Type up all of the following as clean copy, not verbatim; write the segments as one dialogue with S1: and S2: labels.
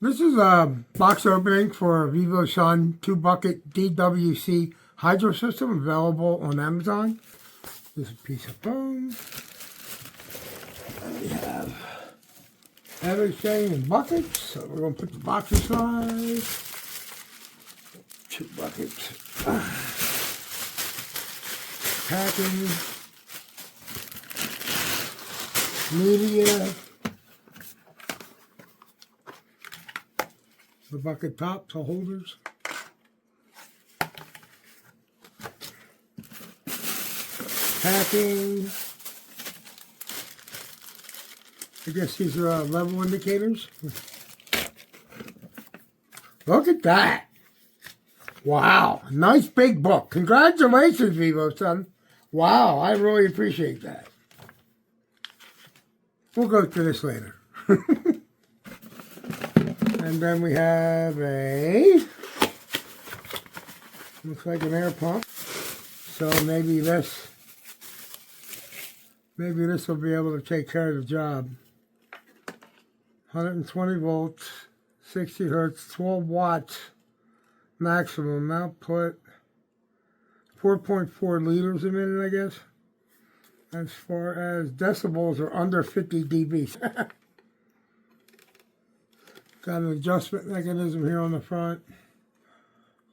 S1: This is a box opening for a VIVOSUN 2-bucket DWC hydro system available on Amazon. This is a piece of foam. And we have everything in buckets. So we're going to put the box aside. 2 buckets. Packing. Media. The bucket tops, the holders. Packing. I guess these are level indicators. Look at that. Wow. Nice big book. Congratulations, VIVOSUN. Wow, I really appreciate that. We'll go through this later. And then we have looks like an air pump. So maybe this will be able to take care of the job. 120 volts, 60 hertz, 12 watts maximum output. 4.4 liters a minute, I guess. As far as decibels are under 50 dB. Got an adjustment mechanism here on the front.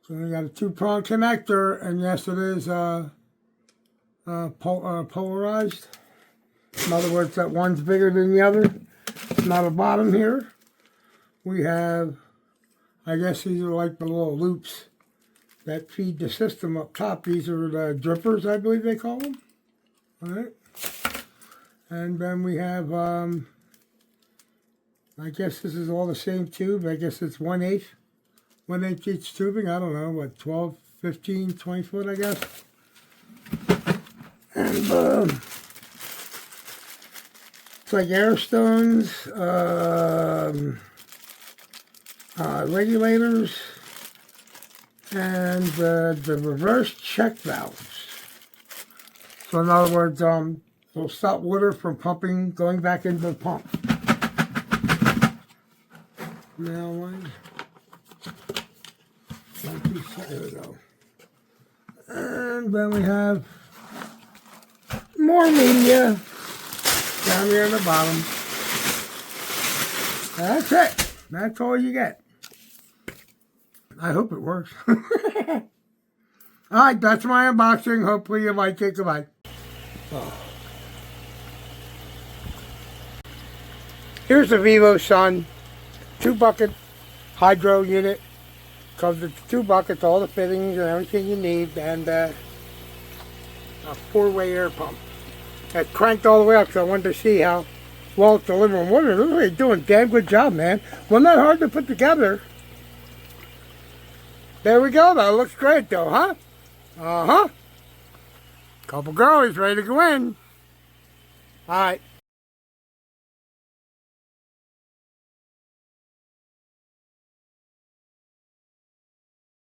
S1: So we got a 2-prong connector, and yes, it is polarized. In other words, that one's bigger than the other. Not a bottom here. We have, I guess these are like the little loops that feed the system up top. These are the drippers, I believe they call them. All right. And then we have, I guess this is all the same tube. I guess it's 1/8 each tubing. I don't know, what, 12, 15, 20 foot, I guess. And it's like air stones, regulators, and the reverse check valves. So in other words, they'll stop water from pumping, going back into the pump. Now one piece, there we go. And then we have more media down here on the bottom. That's it. That's all you get. I hope it works. Alright, that's my unboxing. Hopefully you like it. Goodbye. Oh. Here's the VIVOSUN 2-bucket hydro unit. Comes with 2 buckets, all the fittings and everything you need, and a 4-way air pump. That cranked all the way up, so I wanted to see how well it's delivering water. It looks like it's doing a damn good job, man. Well, not hard to put together. There we go, that looks great though, huh? Uh-huh. Couple girlies ready to go in. Alright.